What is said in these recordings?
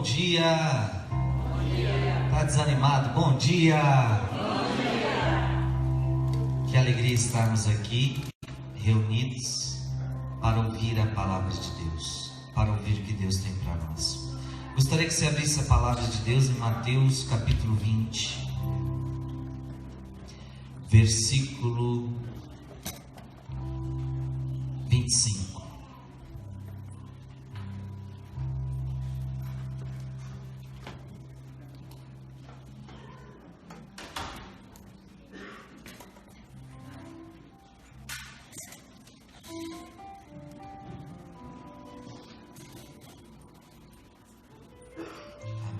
Bom dia! Bom dia! Está desanimado? Bom dia! Bom dia! Que alegria estarmos aqui, reunidos, para ouvir a palavra de Deus, para ouvir o que Deus tem para nós. Gostaria que você abrisse a palavra de Deus em Mateus capítulo 20, versículo 25.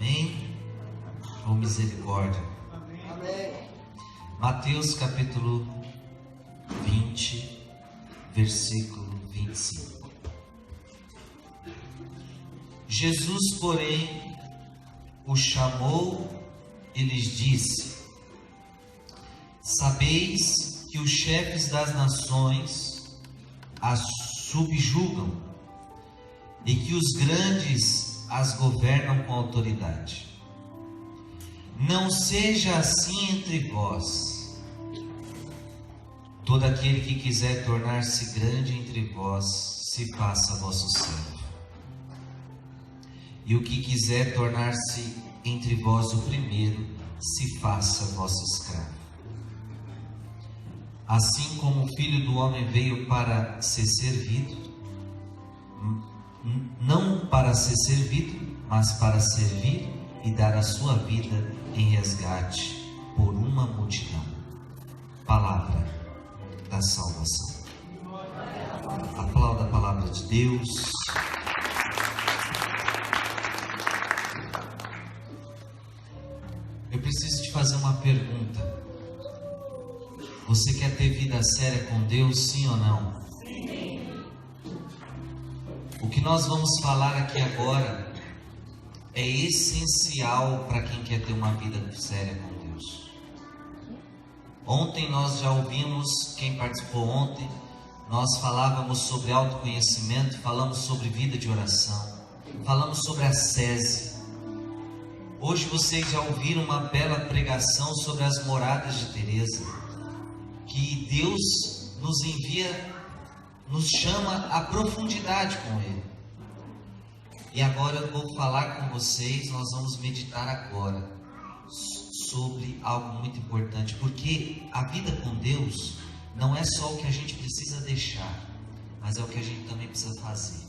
Amém? Oh, misericórdia. Amém. Mateus capítulo 20, versículo 25. Jesus, porém, o chamou e lhes disse: Sabeis que os chefes das nações as subjugam e que os grandes as governam com autoridade. Não seja assim entre vós. Todo aquele que quiser tornar-se grande entre vós, se faça vosso servo. E o que quiser tornar-se entre vós o primeiro, se faça vosso escravo. Assim como o Filho do Homem veio para ser servido, não para ser servido, mas para servir e dar a sua vida em resgate por uma multidão. Palavra da salvação. Aplauda a palavra de Deus. Eu preciso te fazer uma pergunta. Você quer ter vida séria com Deus, sim ou não? O que nós vamos falar aqui agora é essencial para quem quer ter uma vida séria com Deus. Ontem nós já ouvimos, quem participou ontem, nós falávamos sobre autoconhecimento, falamos sobre vida de oração, falamos sobre ascese. Hoje vocês já ouviram uma bela pregação sobre as moradas de Teresa, que Deus nos envia, nos chama à profundidade com Ele. E agora eu vou falar com vocês, nós vamos meditar agora sobre algo muito importante, porque a vida com Deus não é só o que a gente precisa deixar, mas é o que a gente também precisa fazer.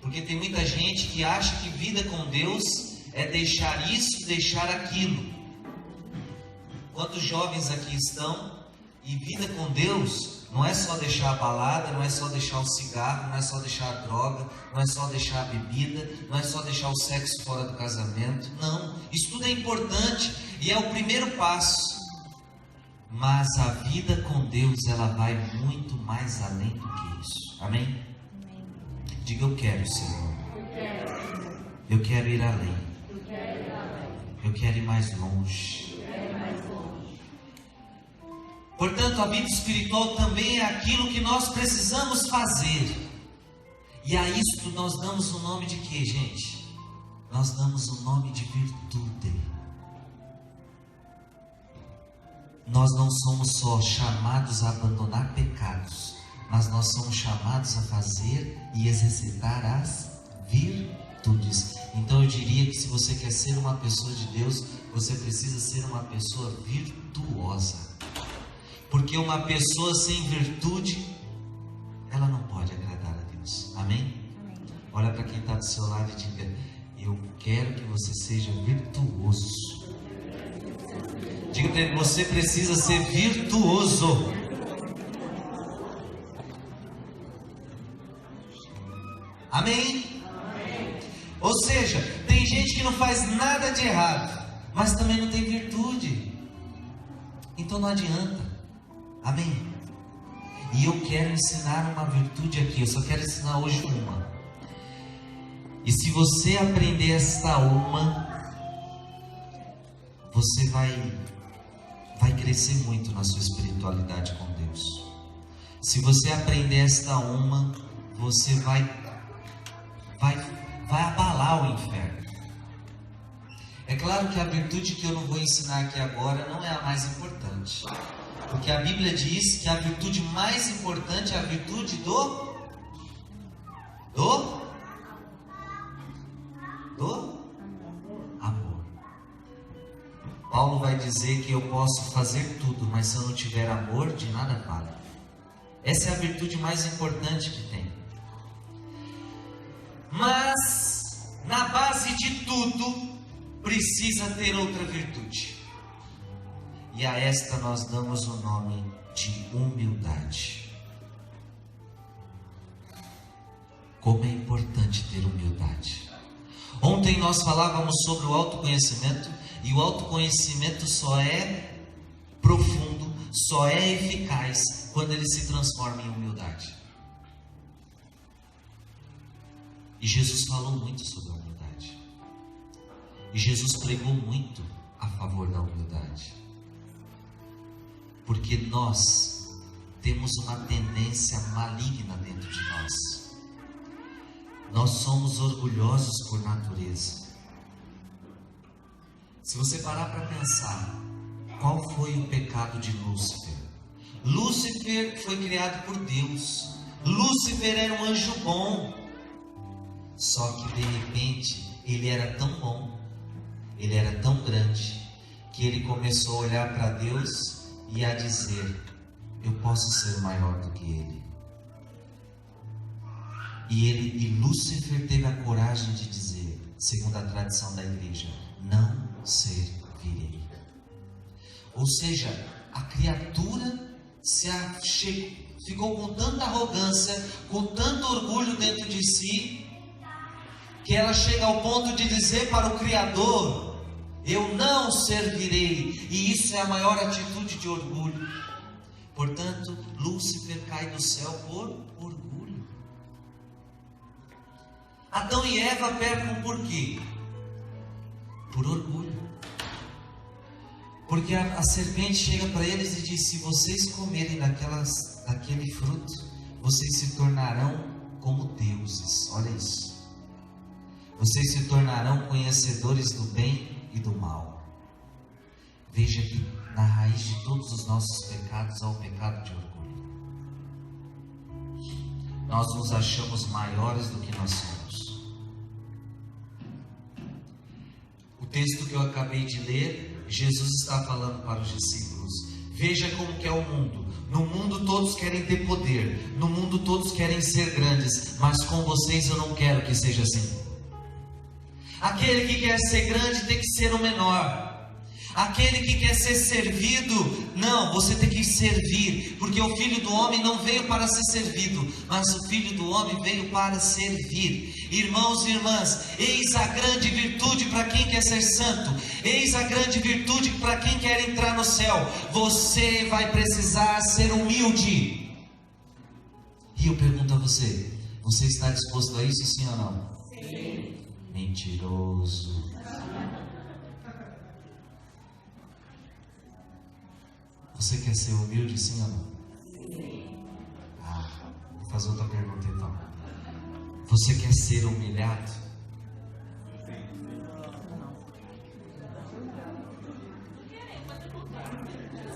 Porque tem muita gente que acha que vida com Deus é deixar isso, deixar aquilo. Quantos jovens aqui estão? E vida com Deus não é só deixar a balada, não é só deixar o cigarro, não é só deixar a droga, não é só deixar a bebida, não é só deixar o sexo fora do casamento. Não, isso tudo é importante e é o primeiro passo. Mas a vida com Deus, ela vai muito mais além do que isso. Amém? Amém. Diga: eu quero, Senhor. Eu quero. Eu quero ir além. Eu quero ir além. Eu quero ir mais longe. Eu quero ir mais longe. Portanto, a vida espiritual também é aquilo que nós precisamos fazer. E a isto nós damos o nome de quê, gente? Nós damos o nome de virtude. Nós não somos só chamados a abandonar pecados, mas nós somos chamados a fazer e exercitar as virtudes. Então eu diria que se você quer ser uma pessoa de Deus, você precisa ser uma pessoa virtuosa. Porque uma pessoa sem virtude, ela não pode agradar a Deus. Amém? Amém. Olha para quem está do seu lado e diga: eu quero que você seja virtuoso. Diga para ele: você precisa ser virtuoso. Amém? Amém. Ou seja, tem gente que não faz nada de errado, mas também não tem virtude. Então não adianta. Amém? E eu quero ensinar uma virtude aqui. Eu só quero ensinar hoje uma. E se você aprender esta uma, você vai crescer muito na sua espiritualidade com Deus. Se você aprender esta uma, você vai vai abalar o inferno. É claro que a virtude que eu não vou ensinar aqui agora não é a mais importante, porque a Bíblia diz que a virtude mais importante é a virtude do amor. Paulo vai dizer que eu posso fazer tudo, mas se eu não tiver amor, de nada vale. Essa é a virtude mais importante que tem. Mas na base de tudo precisa ter outra virtude. E a esta nós damos o nome de humildade. Como é importante ter humildade. Ontem nós falávamos sobre o autoconhecimento, e o autoconhecimento só é profundo, só é eficaz quando ele se transforma em humildade. E Jesus falou muito sobre a humildade. E Jesus pregou muito a favor da humildade. Porque nós temos uma tendência maligna dentro de nós. Nós somos orgulhosos por natureza. Se você parar para pensar, qual foi o pecado de Lúcifer? Lúcifer foi criado por Deus. Lúcifer era um anjo bom. Só que de repente ele era tão bom, ele era tão grande, que ele começou a olhar para Deus e a dizer: eu posso ser maior do que ele. E Lúcifer teve a coragem de dizer, segundo a tradição da igreja: não servirei. Ou seja, a criatura ficou com tanta arrogância, com tanto orgulho dentro de si, que ela chega ao ponto de dizer para o Criador: eu não servirei. E isso é a maior atitude de orgulho. Portanto, Lúcifer cai do céu por orgulho. Adão e Eva pecam por quê? Por orgulho. Porque a serpente chega para eles e diz: se vocês comerem daquele fruto, vocês se tornarão como deuses. Olha isso. Vocês se tornarão conhecedores do bem e do mal. Veja que na raiz de todos os nossos pecados há o pecado de orgulho. Nós nos achamos maiores do que nós somos. O texto que eu acabei de ler, Jesus está falando para os discípulos: veja como que é o mundo. No mundo todos querem ter poder, no mundo todos querem ser grandes, mas com vocês eu não quero que seja assim. Aquele que quer ser grande tem que ser o menor. Aquele que quer ser servido, não, você tem que servir, porque o Filho do Homem não veio para ser servido, mas o Filho do Homem veio para servir. Irmãos e irmãs, eis a grande virtude para quem quer ser santo, eis a grande virtude para quem quer entrar no céu. Você vai precisar ser humilde. E eu pergunto a você: você está disposto a isso, sim ou não? Sim. Mentiroso. Você quer ser humilde, sim ou não? Sim. Vou fazer outra pergunta então. Você quer ser humilhado?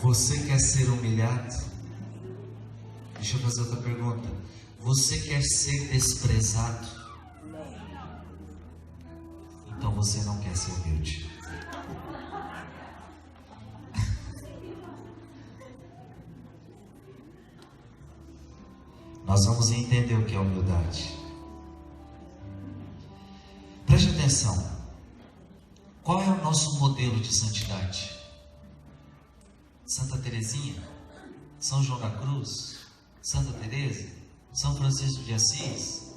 Você quer ser humilhado? Deixa eu fazer outra pergunta. Você quer ser desprezado? Então você não quer ser humilde. Nós vamos entender o que é humildade. Preste atenção. Qual é o nosso modelo de santidade? Santa Teresinha? São João da Cruz? Santa Teresa? São Francisco de Assis?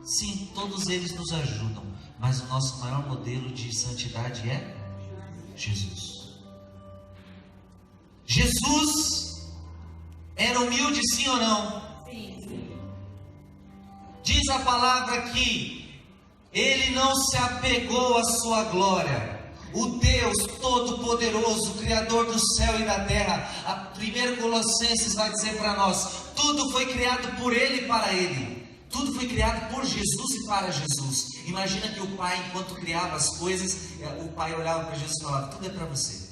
Sim, todos eles nos ajudam, mas o nosso maior modelo de santidade é Jesus. Jesus era humilde, sim ou não? Sim. Diz a palavra que ele não se apegou à sua glória. O Deus Todo-Poderoso, Criador do céu e da terra. A 1 Colossenses vai dizer para nós: tudo foi criado por Ele e para Ele. Tudo foi criado por Jesus e para Jesus. Imagina que o pai, enquanto criava as coisas, o pai olhava para Jesus e falava: tudo é para você,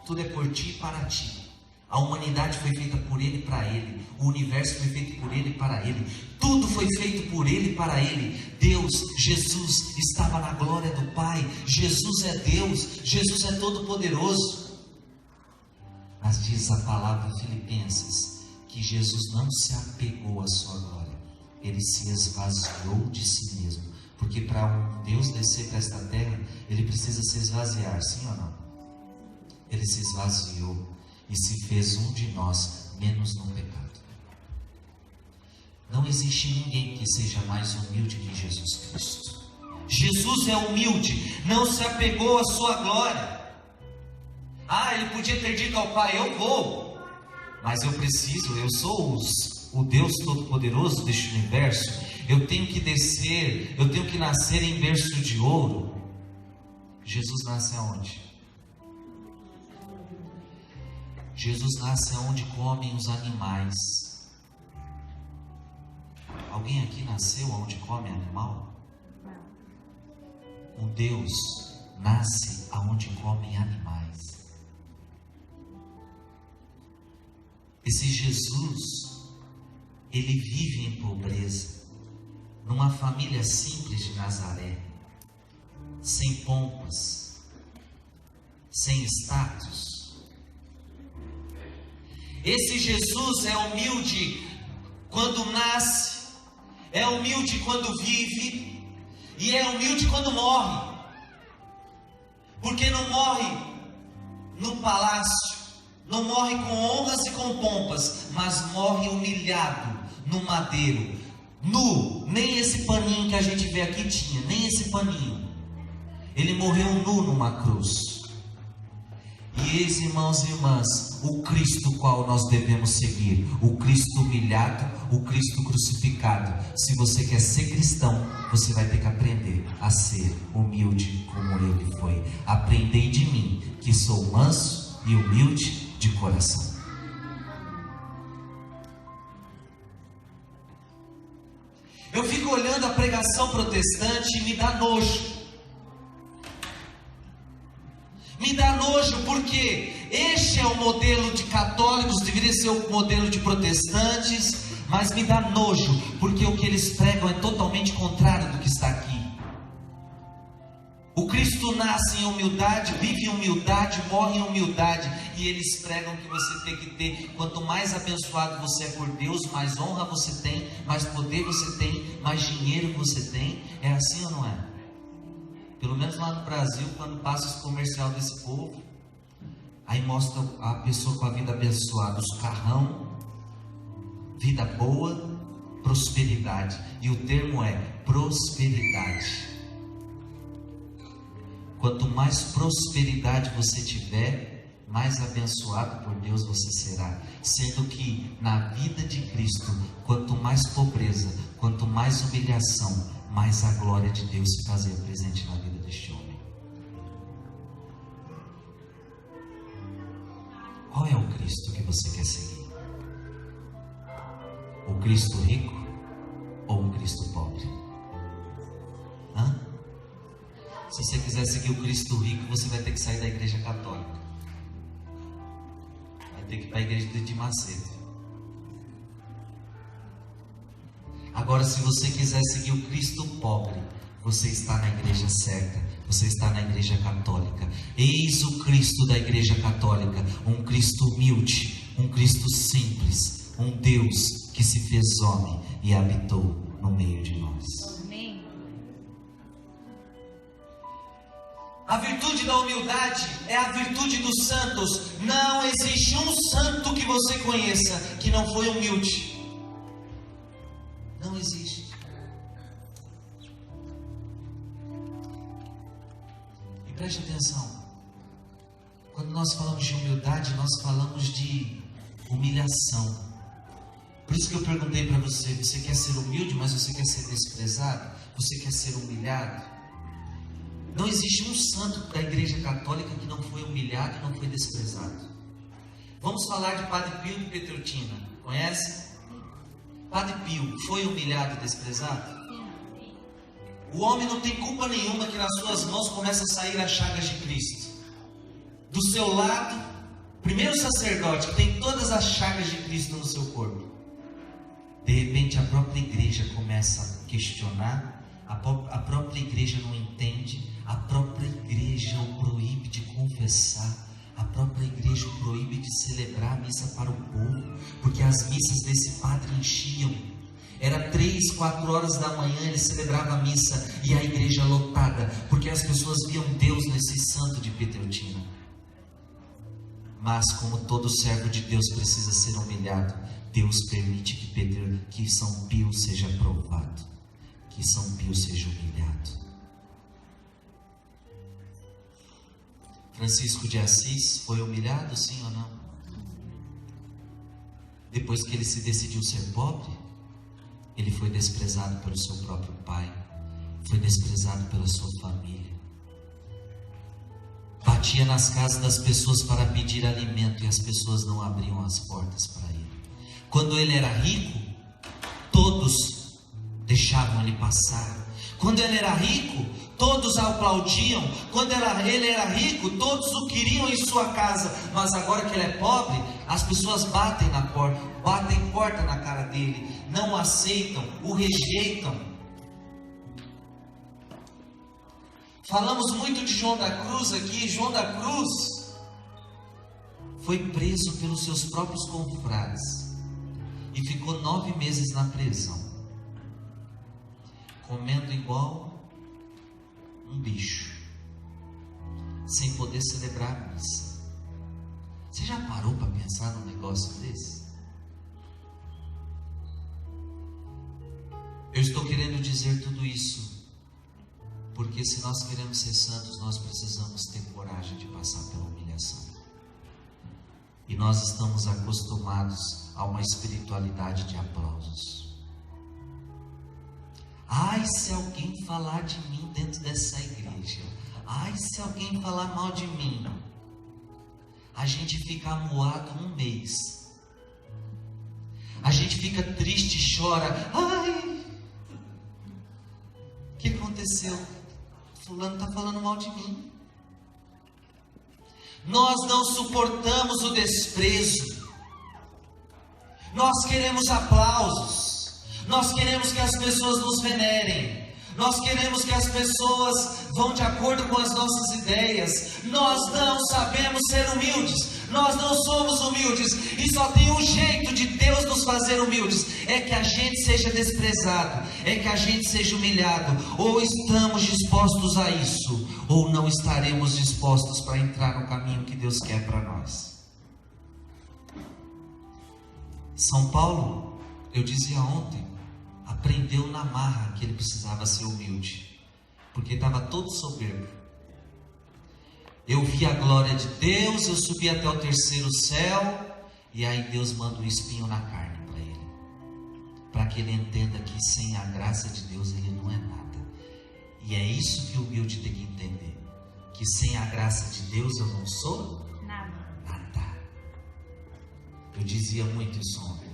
tudo é por ti e para ti. A humanidade foi feita por Ele e para Ele. O universo foi feito por Ele e para Ele. Tudo foi feito por Ele e para Ele. Deus, Jesus, estava na glória do Pai. Jesus é Deus. Jesus é todo poderoso. Mas diz a palavra em Filipenses que Jesus não se apegou à sua glória. Ele se esvaziou de si mesmo. Porque para um Deus descer para esta terra, Ele precisa se esvaziar, sim ou não? Ele se esvaziou e se fez um de nós, menos no pecado. Não existe ninguém que seja mais humilde que Jesus Cristo. Jesus é humilde, não se apegou à sua glória. Ele podia ter dito ao Pai: eu vou, mas eu preciso, eu sou o Deus Todo-Poderoso deste universo, eu tenho que descer, eu tenho que nascer em berço de ouro. Jesus nasce aonde? Jesus nasce onde comem os animais. Alguém aqui nasceu onde come animal? Um Deus nasce aonde comem animais. Esse Jesus, ele vive em pobreza, numa família simples de Nazaré, sem pompas, sem status. Esse Jesus é humilde quando nasce, é humilde quando vive, e é humilde quando morre. Porque não morre no palácio, não morre com honras e com pompas, mas morre humilhado no madeiro, nu. Nem esse paninho que a gente vê aqui tinha, nem esse paninho. Ele morreu nu numa cruz. E eis, irmãos e irmãs, o Cristo qual nós devemos seguir, o Cristo humilhado, o Cristo crucificado. Se você quer ser cristão, você vai ter que aprender a ser humilde como Ele foi. Aprendei de mim, que sou manso e humilde de coração. Eu fico olhando a pregação protestante e me dá nojo. Me dá nojo porque este é o modelo de católicos, deveria ser o modelo de protestantes, mas me dá nojo porque o que eles pregam é totalmente contrário do que está aqui. O Cristo nasce em humildade, vive em humildade, morre em humildade, e eles pregam que você tem que ter, quanto mais abençoado você é por Deus, mais honra você tem, mais poder você tem, mais dinheiro você tem. É assim ou não é? Pelo menos lá no Brasil, quando passa esse comercial desse povo, aí mostra a pessoa com a vida abençoada, os carrão, vida boa, prosperidade, e o termo é prosperidade. Quanto mais prosperidade você tiver, mais abençoado por Deus você será. Sendo que na vida de Cristo, quanto mais pobreza, quanto mais humilhação, mais a glória de Deus se fazia presente na vida deste homem. Qual é o Cristo que você quer seguir? O Cristo rico ou um Cristo pobre? Se você quiser seguir o Cristo rico, você vai ter que sair da igreja católica. Vai ter que ir para a igreja de Macedo. Agora, se você quiser seguir o Cristo pobre, você está na igreja certa, você está na igreja católica. Eis o Cristo da igreja católica, um Cristo humilde, um Cristo simples, um Deus que se fez homem e habitou no meio de nós. Amém. A virtude da humildade é a virtude dos santos. Não existe um santo que você conheça que não foi humilde. Não existe. E preste atenção. Quando nós falamos de humildade, nós falamos de humilhação. Por isso que eu perguntei para você: você quer ser humilde, mas você quer ser desprezado? Você quer ser humilhado? Não existe um santo da igreja católica que não foi humilhado e não foi desprezado. Vamos falar de Padre Pio de Pietrelcina. Conhece? Padre Pio foi humilhado e desprezado? O homem não tem culpa nenhuma que nas suas mãos começam a sair as chagas de Cristo. Do seu lado, primeiro sacerdote que tem todas as chagas de Cristo no seu corpo. De repente a própria igreja começa a questionar, a própria igreja não entende, a própria igreja o proíbe de confessar, a própria igreja o proíbe de celebrar a missa para o povo, porque as missas desse padre enchiam. Era 3, 4 horas da manhã, ele celebrava a missa e a igreja lotada, porque as pessoas viam Deus nesse santo de Pietreutina. Mas como todo servo de Deus precisa ser humilhado, Deus permite que São Pio seja provado, que São Pio seja humilhado. Francisco de Assis foi humilhado, sim ou não? Depois que ele se decidiu ser pobre, ele foi desprezado pelo seu próprio pai, foi desprezado pela sua família. Batia nas casas das pessoas para pedir alimento e as pessoas não abriam as portas para ele. Quando ele era rico, todos deixavam ele passar. Quando ele era rico, todos aplaudiam. Quando ele era rico, todos o queriam em sua casa. Mas agora que ele é pobre, as pessoas batem na porta, batem porta na cara dele, não o aceitam, o rejeitam. Falamos muito de João da Cruz aqui. João da Cruz foi preso pelos seus próprios confrades e ficou 9 meses na prisão, comendo igual um bicho, sem poder celebrar a missa. Você já parou para pensar num negócio desse? Eu estou querendo dizer tudo isso porque se nós queremos ser santos, nós precisamos ter coragem de passar pela humilhação. E nós estamos acostumados a uma espiritualidade de aplausos. Ai, se alguém falar de mim dentro dessa igreja, ai, se alguém falar mal de mim, a gente fica amuado um mês, a gente fica triste, chora. Ai, o que aconteceu? Fulano está falando mal de mim. Nós não suportamos o desprezo. Nós queremos aplausos. Nós queremos que as pessoas nos venerem. Nós queremos que as pessoas vão de acordo com as nossas ideias. Nós não sabemos ser humildes. Nós não somos humildes. E só tem um jeito de Deus nos fazer humildes: é que a gente seja desprezado, é que a gente seja humilhado. Ou estamos dispostos a isso, ou não estaremos dispostos para entrar no caminho que Deus quer para nós. São Paulo, eu dizia ontem, aprendeu na marra que ele precisava ser humilde, porque estava todo soberbo. Eu vi a glória de Deus, eu subi até o 3º céu, e aí Deus manda um espinho na carne para ele, para que ele entenda que sem a graça de Deus ele não é nada. E é isso que o humilde tem que entender, que sem a graça de Deus eu não sou nada. Eu dizia muito isso ontem.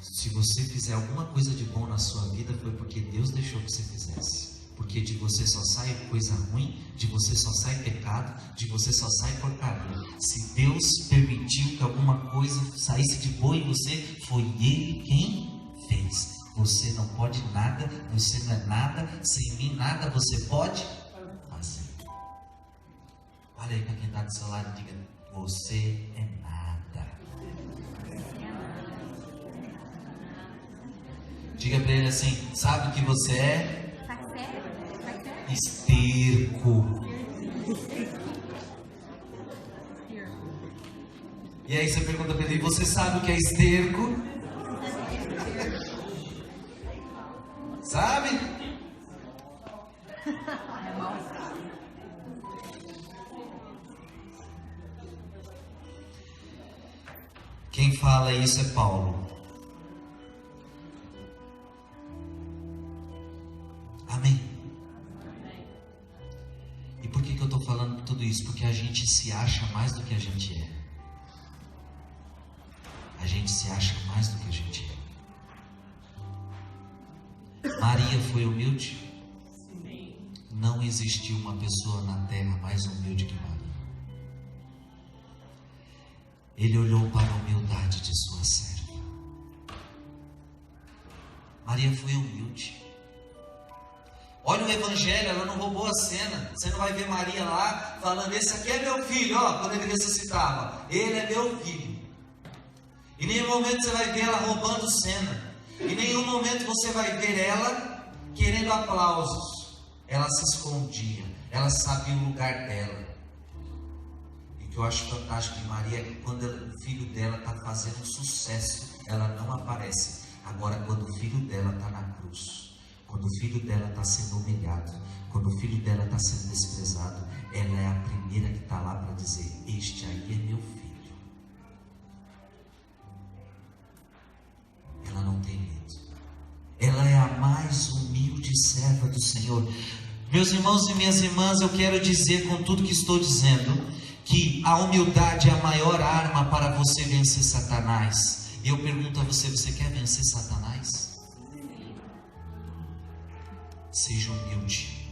Se você fizer alguma coisa de bom na sua vida, foi porque Deus deixou que você fizesse. Porque de você só sai coisa ruim, de você só sai pecado, de você só sai porcaria. Se Deus permitiu que alguma coisa saísse de boa em você, foi Ele quem fez. Você não pode nada, você não é nada, sem mim nada você pode fazer. Olha aí para quem está do seu lado e diga: você é nada. Diga para ele assim: sabe o que você é? Esterco. E aí você pergunta para ele: você sabe o que é esterco? Sabe? Quem fala isso é Paulo. Amém. E por que eu estou falando tudo isso? Porque a gente se acha mais do que a gente é. A gente se acha mais do que a gente é. Maria foi humilde? Não existiu uma pessoa na terra mais humilde que Maria. Ele olhou para a humildade de sua serva. Maria foi humilde. Olha o evangelho, ela não roubou a cena. Você não vai ver Maria lá falando: esse aqui é meu filho, ó, quando ele ressuscitava. Ele é meu filho. Em nenhum momento você vai ver ela roubando cena. Em nenhum momento você vai ver ela querendo aplausos. Ela se escondia. Ela sabia o lugar dela. E o que eu acho fantástico de Maria é que quando o filho dela está fazendo sucesso, ela não aparece. Agora, quando o filho dela está na cruz, quando o filho dela está sendo humilhado, quando o filho dela está sendo desprezado, ela é a primeira que está lá para dizer: este aí é meu filho. Ela não tem medo. Ela é a mais humilde serva do Senhor. Meus irmãos e minhas irmãs, eu quero dizer com tudo que estou dizendo, que a humildade é a maior arma para você vencer Satanás. E eu pergunto a você: você quer vencer Satanás? Seja humilde.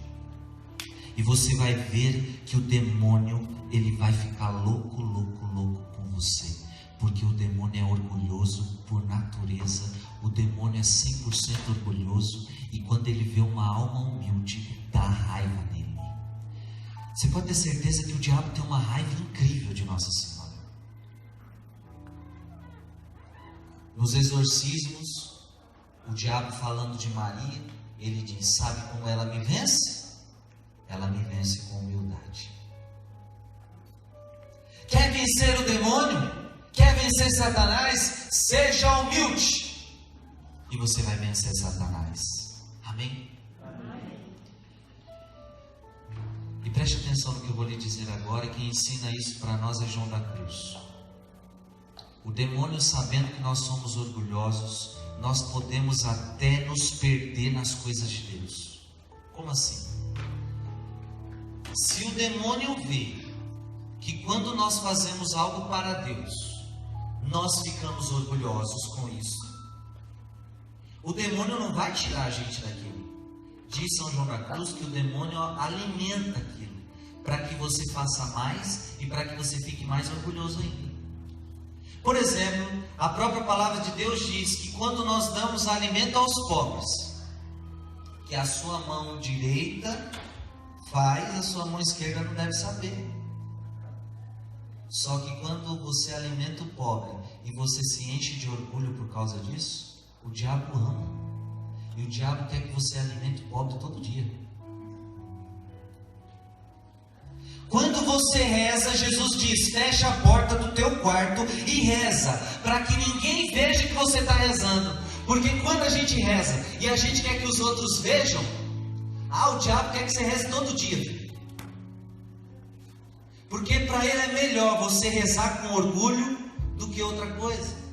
E você vai ver que o demônio, ele vai ficar louco com você. Porque o demônio é orgulhoso por natureza. O demônio é 100% orgulhoso. E quando ele vê uma alma humilde, dá raiva nele. Você pode ter certeza que o diabo tem uma raiva incrível de Nossa Senhora. Nos exorcismos, o diabo falando de Maria, ele diz: sabe como ela me vence? Ela me vence com humildade. Quer vencer o demônio? Quer vencer Satanás? Seja humilde, e você vai vencer Satanás. Amém? E preste atenção no que eu vou lhe dizer agora. Quem ensina isso para nós é João da Cruz. O demônio, sabendo que nós somos orgulhosos, nós podemos até nos perder nas coisas de Deus. Como assim? Se o demônio vê que quando nós fazemos algo para Deus, nós ficamos orgulhosos com isso, o demônio não vai tirar a gente daquilo. Diz São João da Cruz que o demônio alimenta aquilo, para que você faça mais e para que você fique mais orgulhoso ainda. Por exemplo, a própria palavra de Deus diz que quando nós damos alimento aos pobres, que a sua mão direita faz, a sua mão esquerda não deve saber. Só que quando você alimenta o pobre e você se enche de orgulho por causa disso, o diabo ama. E o diabo quer que você alimente o pobre todo dia. Quando você reza, Jesus diz: fecha a porta do teu quarto e reza, para que ninguém veja que você está rezando. Porque quando a gente reza e a gente quer que os outros vejam, o diabo quer que você reze todo dia, filho. Porque para ele é melhor você rezar com orgulho do que outra coisa.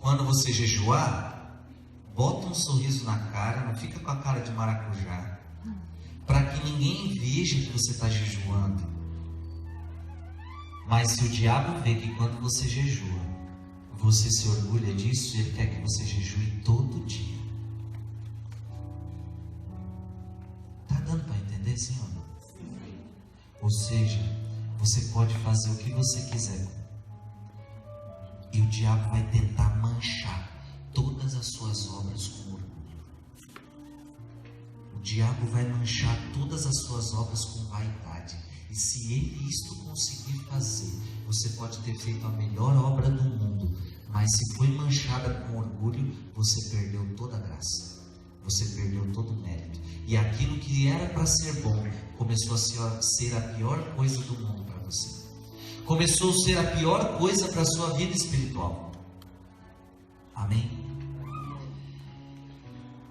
Quando você jejuar, bota um sorriso na cara, não fica com a cara de maracujá, para que ninguém veja que você está jejuando. Mas se o diabo vê que quando você jejua, você se orgulha disso, ele quer que você jejue todo dia. Está dando para entender, Senhor? Ou seja, você pode fazer o que você quiser, e o diabo vai tentar manchar todas as suas obras com orgulho. O diabo vai manchar todas as suas obras com vaidade. E se ele isto conseguir fazer, você pode ter feito a melhor obra do mundo, mas se foi manchada com orgulho, você perdeu toda a graça, você perdeu todo o mérito. E aquilo que era para ser bom, começou a ser a pior coisa do mundo para você. Começou a ser a pior coisa para a sua vida espiritual. Amém?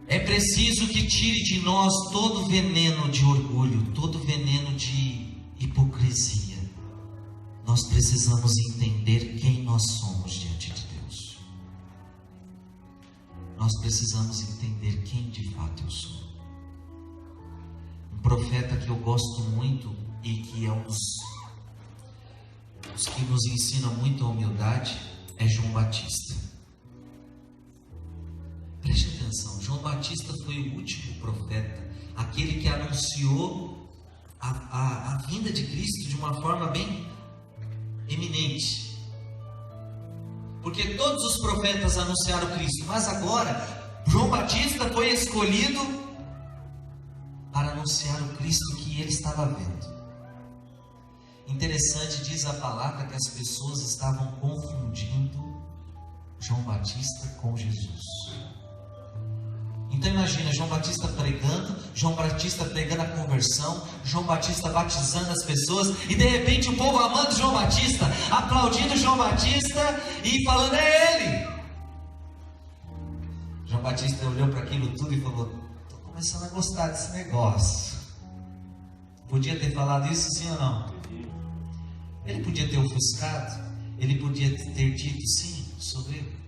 É preciso que tire de nós todo veneno de orgulho, todo veneno de hipocrisia. Nós precisamos entender quem nós somos diante de Deus. Nós precisamos entender quem de fato eu sou. Um profeta que eu gosto muito e que é um dos que nos ensinam muito a humildade é João Batista. Preste atenção, João Batista foi o último profeta, aquele que anunciou a vinda de Cristo de uma forma bem eminente. Porque todos os profetas anunciaram Cristo, mas agora João Batista foi escolhido para anunciar o Cristo que ele estava vendo. Interessante, diz a palavra que as pessoas estavam confundindo João Batista com Jesus. Então imagina, João Batista pregando a conversão, João Batista batizando as pessoas, e de repente o povo amando João Batista, aplaudindo João Batista e falando: é ele. João Batista olhou para aquilo tudo e falou: estou começando a gostar desse negócio. Podia ter falado isso, sim ou não? Ele podia ter ofuscado, ele podia ter dito: sim, sou eu.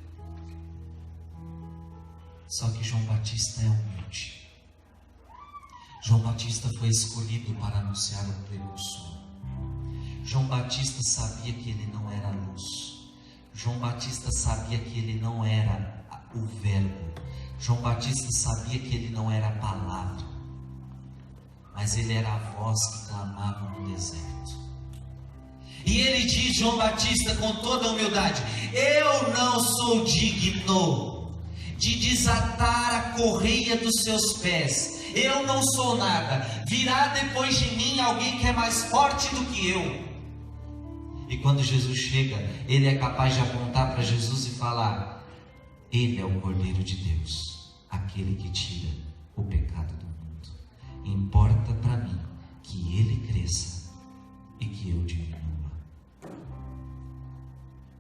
Só que João Batista é humilde. João Batista foi escolhido para anunciar o precursor. João Batista sabia que ele não era a luz. João Batista sabia que ele não era o verbo. João Batista sabia que ele não era a palavra. Mas ele era a voz que clamava no deserto. E ele diz, João Batista, com toda a humildade: eu não sou digno de desatar a correia dos seus pés. Eu não sou nada. Virá depois de mim alguém que é mais forte do que eu. E quando Jesus chega, ele é capaz de apontar para Jesus e falar: ele é o Cordeiro de Deus, aquele que tira o pecado do mundo. Importa para mim que ele cresça e que eu diminua.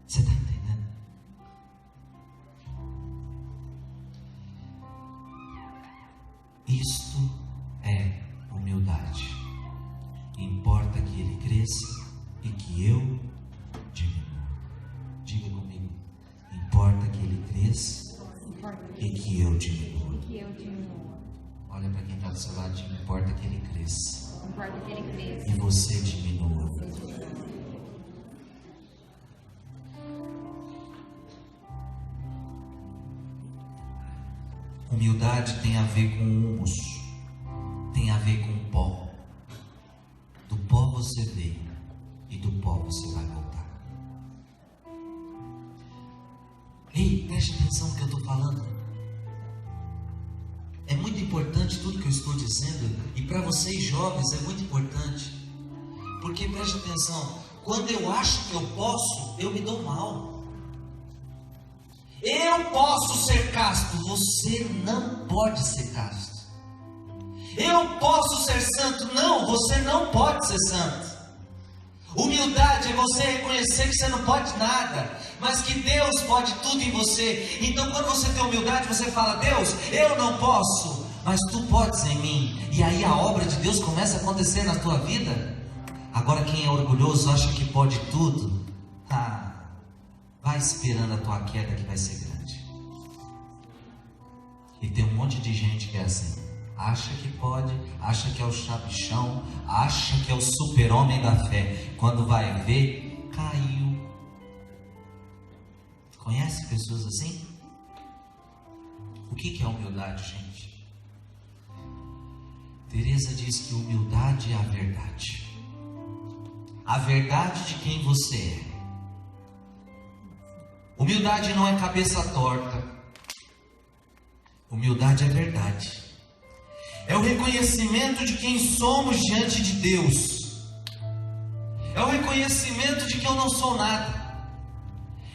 Você está entendendo? Isto é humildade. Importa que ele cresça e que eu diminua. Diga comigo: importa que ele cresça e que eu diminua. Olha para quem está do seu lado: importa que ele cresça e você diminua. Humildade tem a ver com humus, tem a ver com pó. Do pó você veio e do pó você vai voltar. Ei, preste atenção no que eu estou falando. É muito importante tudo que eu estou dizendo, e para vocês jovens é muito importante. Porque preste atenção, quando eu acho que eu posso, eu me dou mal. Eu posso ser casto, você não pode ser casto. Eu posso ser santo, não, você não pode ser santo. Humildade é você reconhecer que você não pode nada, mas que Deus pode tudo em você. Então quando você tem humildade, você fala: Deus, eu não posso, mas tu podes em mim. E aí a obra de Deus começa a acontecer na tua vida. Agora quem é orgulhoso acha que pode tudo. Vai esperando a tua queda, que vai ser grande. E tem um monte de gente que é assim. Acha que pode, acha que é o chabichão, acha que é o super-homem da fé. Quando vai ver, caiu. Conhece pessoas assim? O que é humildade, gente? Teresa diz que humildade é a verdade. A verdade de quem você é. Humildade não é cabeça torta. Humildade é verdade. É o reconhecimento de quem somos diante de Deus. É o reconhecimento de que eu não sou nada.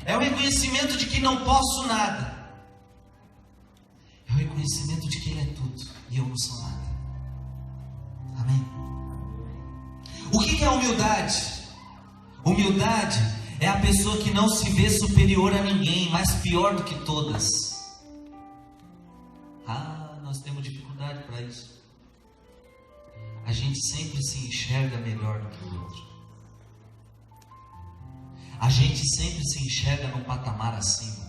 É o reconhecimento de que não posso nada. É o reconhecimento de que Ele é tudo e eu não sou nada. Amém? O que é humildade? Humildade é a pessoa que não se vê superior a ninguém, mas pior do que todas. Nós temos dificuldade para isso. A gente sempre se enxerga melhor do que o outro. A gente sempre se enxerga num patamar acima.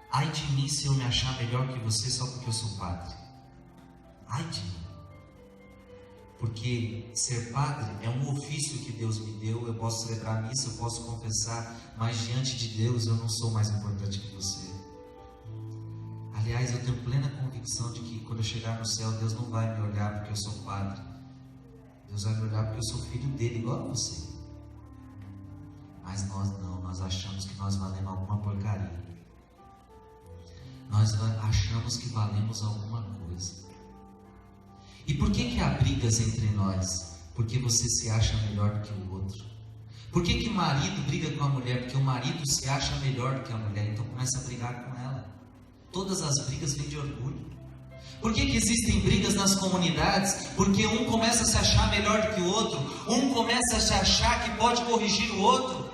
Ai de mim se eu me achar melhor que você só porque eu sou padre. Ai de mim. Porque ser padre é um ofício que Deus me deu. Eu posso celebrar a missa, eu posso confessar, mas diante de Deus eu não sou mais importante que você. Aliás, eu tenho plena convicção de que quando eu chegar no céu, Deus não vai me olhar porque eu sou padre. Deus vai me olhar porque eu sou filho dele, igual a você. Mas nós não, nós achamos que nós valemos alguma porcaria. Nós achamos que valemos alguma coisa. E por que há brigas entre nós? Porque você se acha melhor do que o outro. Por que marido briga com a mulher? Porque o marido se acha melhor do que a mulher, então começa a brigar com ela. Todas as brigas vêm de orgulho. Por que existem brigas nas comunidades? Porque um começa a se achar melhor do que o outro. Um começa a se achar que pode corrigir o outro.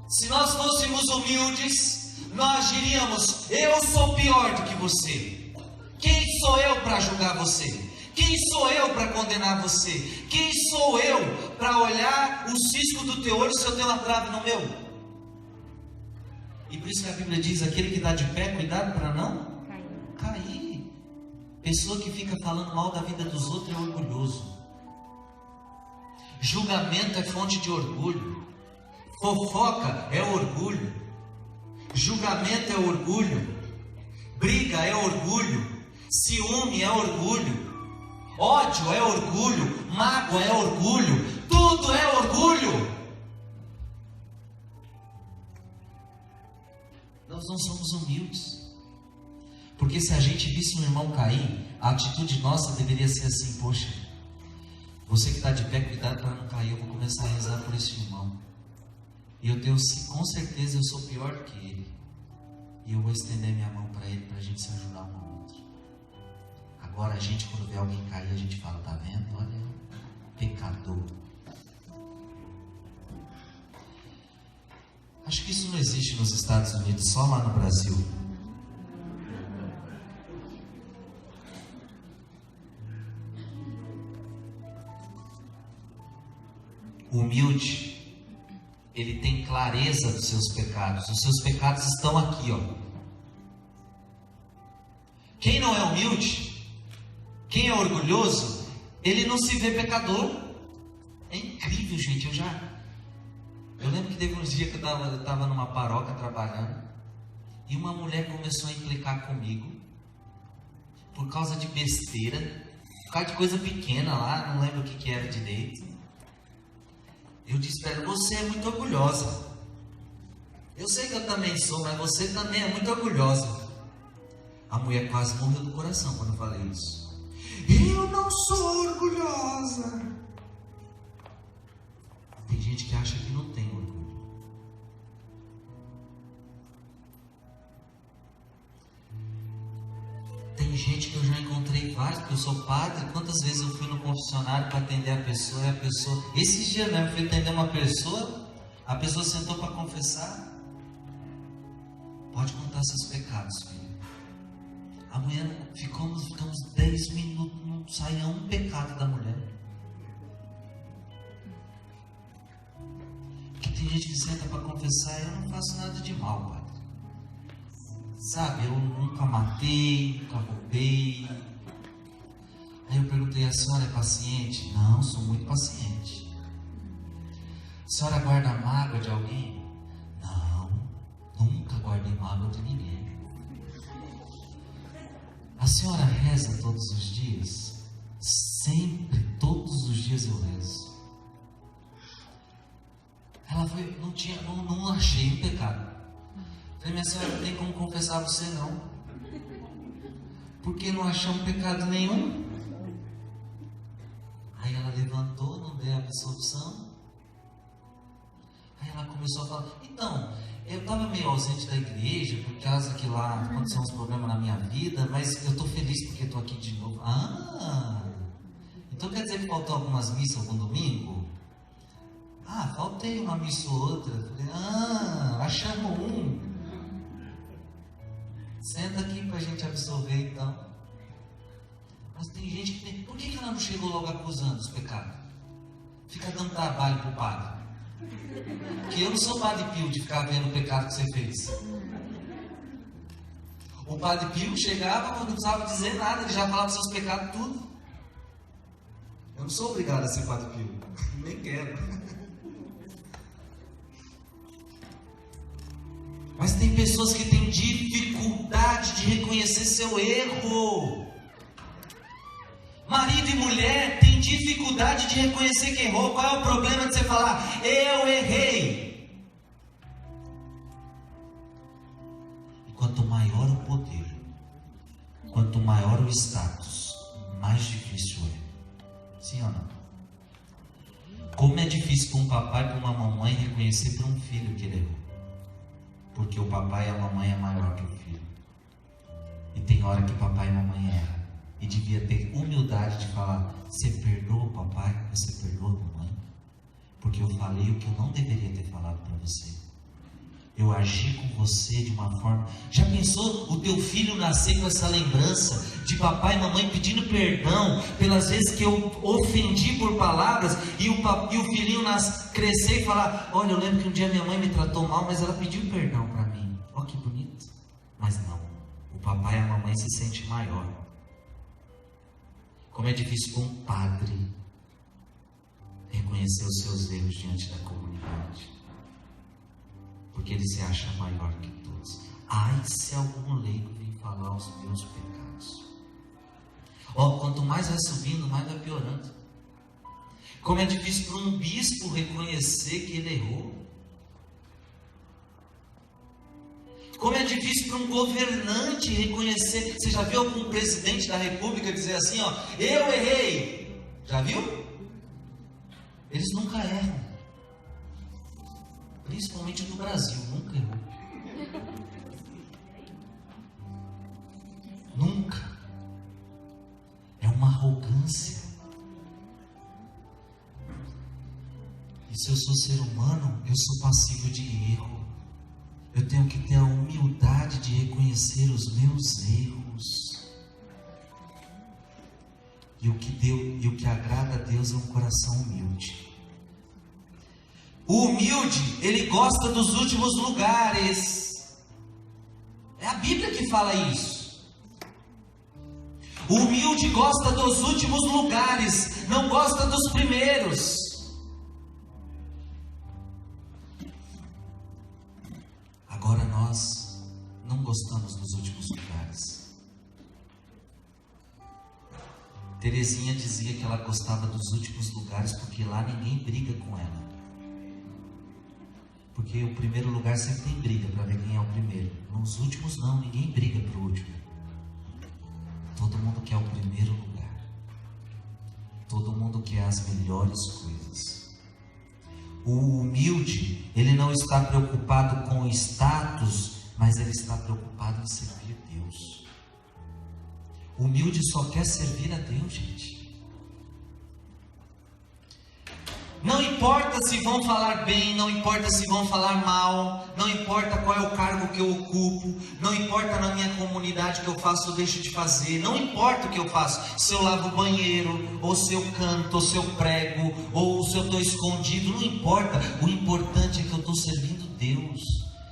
Se nós fôssemos humildes, nós diríamos: eu sou pior do que você. Quem sou eu para julgar você? Quem sou eu para condenar você? Quem sou eu para olhar o cisco do teu olho se eu tenho uma trave no meu? E por isso que a Bíblia diz: aquele que está de pé, cuidado para não cair. Pessoa que fica falando mal da vida dos outros é orgulhoso. Julgamento é fonte de orgulho. Fofoca é orgulho. Julgamento é orgulho. Briga é orgulho. Ciúme é orgulho. Ódio é orgulho. Mágoa é orgulho. Tudo é orgulho. Nós não somos humildes. Porque se a gente visse um irmão cair, a atitude nossa deveria ser assim: poxa, você que está de pé, cuidado para não cair. Eu vou começar a rezar por esse irmão. E eu tenho, com certeza, eu sou pior do que ele. E eu vou estender minha mão para ele, para a gente se ajudar um ao outro. Agora a gente, quando vê alguém cair, a gente fala: tá vendo? Olha, pecador. Acho que isso não existe nos Estados Unidos, só lá no Brasil. O humilde, ele tem clareza dos seus pecados. Os seus pecados estão aqui, ó. Quem não é humilde, quem é orgulhoso, ele não se vê pecador. É incrível, gente. Eu lembro que teve uns dias que eu estava numa paróquia trabalhando, e uma mulher começou a implicar comigo por causa de besteira, por causa de coisa pequena lá, não lembro o que era direito. Eu disse para ela: você é muito orgulhosa. Eu sei que eu também sou, mas você também é muito orgulhosa. A mulher quase morreu do coração quando eu falei isso. Eu não sou orgulhosa. Tem gente que acha que não tem orgulho. Tem gente que eu já encontrei vários, porque eu sou padre. Quantas vezes eu fui no confessionário para atender a pessoa, e a pessoa... Esses dias mesmo, eu fui atender uma pessoa, a pessoa sentou para confessar. Pode contar seus pecados, filho. A mulher, ficamos 10 minutos, não saía um pecado da mulher. Porque tem gente que senta para confessar: eu não faço nada de mal, padre. Sabe, eu nunca matei, nunca roubei. Aí eu perguntei: a senhora é paciente? Não, sou muito paciente. A senhora guarda mágoa de alguém? Não, nunca guardei mágoa de ninguém. A senhora reza todos os dias? Sempre, todos os dias eu rezo. Ela foi, não achei um pecado. Falei: minha senhora, não tem como confessar você não. Porque não achou um pecado nenhum. Aí ela levantou, não deu a absolvição. Aí ela começou a falar: então, eu estava meio ausente da igreja, por causa que lá aconteceram uns problemas na minha vida, mas eu estou feliz porque estou aqui de novo. Ah, então quer dizer que faltou algumas missas algum domingo? Ah, faltei uma missa ou outra. Falei: achamos um. Senta aqui para a gente absorver então. Mas tem gente que tem... Por que ela não chegou logo acusando os pecados? Fica dando trabalho para o padre. Porque eu não sou Padre Pio de ficar vendo o pecado que você fez. O Padre Pio chegava, não precisava dizer nada, ele já falava dos seus pecados tudo. Eu não sou obrigado a ser Padre Pio. Nem quero. Mas tem pessoas que têm dificuldade de reconhecer seu erro. Marido e mulher têm dificuldade de reconhecer que errou. Qual é o problema de você falar, eu errei? E quanto maior o poder, quanto maior o status, mais difícil é. Sim ou não? Como é difícil para um papai e para uma mamãe reconhecer para um filho que ele errou. Porque o papai e a mamãe é maior que o filho. E tem hora que papai e mamãe erram. E devia ter humildade de falar, você perdoa o papai, você perdoa a mamãe? Porque eu falei o que eu não deveria ter falado para você. Eu agi com você de uma forma... Já pensou o teu filho nascer com essa lembrança de papai e mamãe pedindo perdão pelas vezes que eu ofendi por palavras, e o filhinho crescer e falar, olha, eu lembro que um dia minha mãe me tratou mal, mas ela pediu perdão para mim. Olha que bonito. Mas não, o papai e a mamãe se sentem maior. Como é difícil para um padre reconhecer os seus erros diante da comunidade. Porque ele se acha maior que todos. Ai, se algum leigo vir falar os meus pecados. Quanto mais vai subindo, mais vai piorando. Como é difícil para um bispo reconhecer que ele errou. Como é difícil para um governante reconhecer. Você já viu algum presidente da república dizer assim, eu errei? Já viu? Eles nunca erram. Principalmente no Brasil, nunca errou. Nunca. É uma arrogância. E se eu sou ser humano, eu sou passivo de erro. Eu tenho que ter a humildade de reconhecer os meus erros. E o que agrada a Deus é um coração humilde. O humilde, ele gosta dos últimos lugares. É a Bíblia que fala isso. O humilde gosta dos últimos lugares, não gosta dos primeiros. Agora nós não gostamos dos últimos lugares. Terezinha dizia que ela gostava dos últimos lugares porque lá ninguém briga com ela. Porque o primeiro lugar sempre tem briga para ver quem é o primeiro. Nos últimos não, ninguém briga para o último. Todo mundo quer o primeiro lugar. Todo mundo quer as melhores coisas. O humilde, ele não está preocupado com o status, mas ele está preocupado em servir a Deus. O humilde só quer servir a Deus, gente. Não importa se vão falar bem, não importa se vão falar mal, não importa qual é o cargo que eu ocupo, não importa na minha comunidade que eu faço ou deixo de fazer, não importa o que eu faço, se eu lavo o banheiro, ou se eu canto, ou se eu prego, ou se eu estou escondido, não importa. O importante é que eu estou servindo Deus.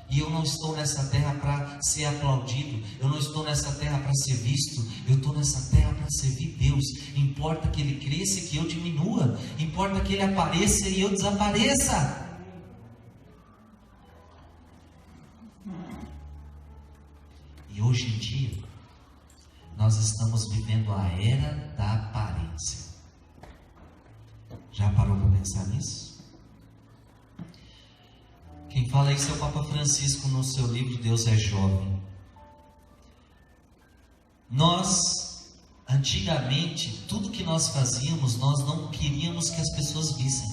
E eu não estou nessa terra para ser aplaudido, eu não estou nessa terra para ser visto, eu estou nessa terra para servir Deus. Importa que Ele cresça e que eu diminua, importa que Ele apareça e eu desapareça. E hoje em dia, nós estamos vivendo a era da aparência. Já parou para pensar nisso? Quem fala isso é o Papa Francisco no seu livro Deus é Jovem. Nós, antigamente, tudo que nós fazíamos, nós não queríamos que as pessoas vissem.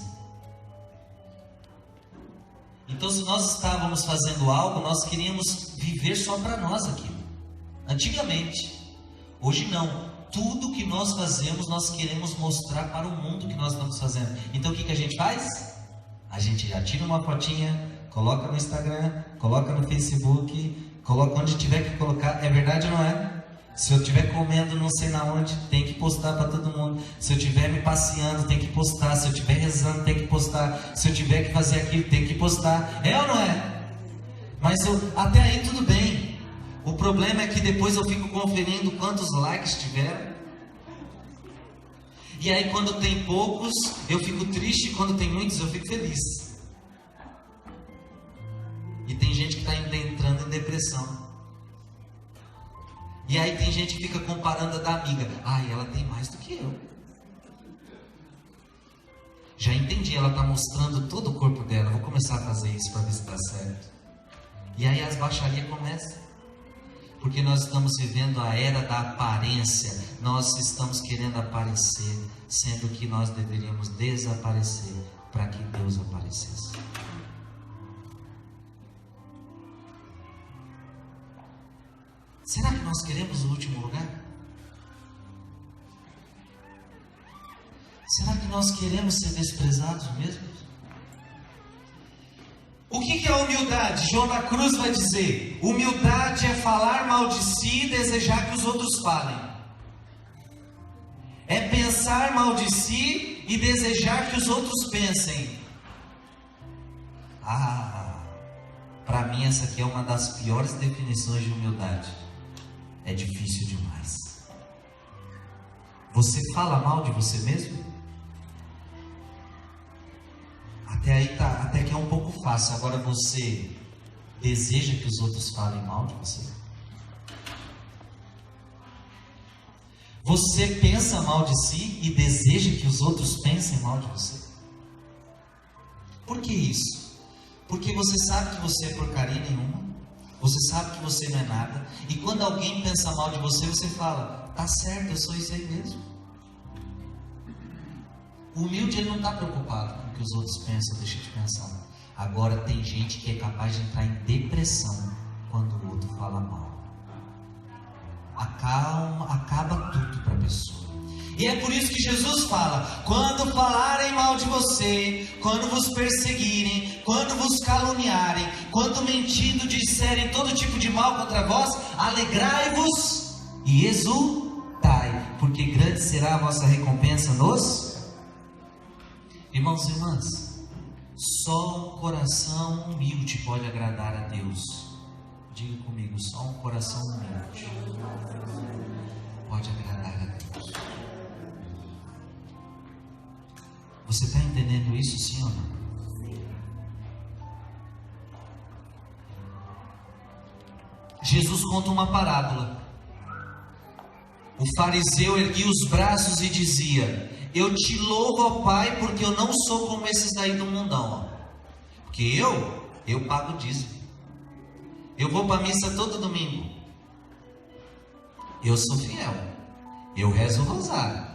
Então, se nós estávamos fazendo algo, nós queríamos viver só para nós aquilo. Antigamente. Hoje não. Tudo que nós fazemos, nós queremos mostrar para o mundo que nós estamos fazendo. Então, o que a gente faz? A gente já tira uma fotinha, coloca no Instagram, coloca no Facebook, coloca onde tiver que colocar. É verdade ou não é? Se eu estiver comendo não sei na onde, tem que postar para todo mundo. Se eu estiver me passeando, tem que postar. Se eu estiver rezando, tem que postar. Se eu tiver que fazer aquilo, tem que postar. É ou não é? Mas até aí tudo bem. O problema é que depois eu fico conferindo quantos likes tiveram. E aí quando tem poucos, eu fico triste. Quando tem muitos, eu fico feliz. E tem gente que está entrando depressão. E aí tem gente que fica comparando a da amiga. Ai, ela tem mais do que eu. Já entendi, ela está mostrando todo o corpo dela. Vou começar a fazer isso para ver se dá certo. E aí as baixarias começam. Porque nós estamos vivendo a era da aparência. Nós estamos querendo aparecer, sendo que nós deveríamos desaparecer para que Deus aparecesse. Será que nós queremos o último lugar? Será que nós queremos ser desprezados mesmo? O que é humildade? João da Cruz vai dizer: humildade é falar mal de si e desejar que os outros falem. É pensar mal de si e desejar que os outros pensem. Para mim essa aqui é uma das piores definições de humildade. É difícil demais. Você fala mal de você mesmo? Até aí tá, até que é um pouco fácil. Agora você deseja que os outros falem mal de você? Você pensa mal de si e deseja que os outros pensem mal de você? Por que isso? Porque você sabe que você é porcaria nenhuma. Você sabe que você não é nada. E quando alguém pensa mal de você, você fala: tá certo, eu sou isso aí mesmo. O humilde, ele não está preocupado com o que os outros pensam, deixa de pensar. Agora tem gente que é capaz de entrar em depressão quando o outro fala mal. Acaba tudo para a pessoa. E é por isso que Jesus fala: quando falarem mal de você, quando vos perseguirem, quando vos caluniarem, quando mentindo disserem todo tipo de mal contra vós, alegrai-vos e exultai, porque grande será a vossa recompensa nos... Irmãos e irmãs, só um coração humilde pode agradar a Deus. Diga comigo: só um coração humilde pode agradar a Deus. Você está entendendo isso, sim ou não? Jesus conta uma parábola. O fariseu erguia os braços e dizia: eu te louvo, ó Pai, porque eu não sou como esses daí do mundão. Porque eu pago dízimo. Eu vou para a missa todo domingo. Eu sou fiel. Eu rezo o rosário.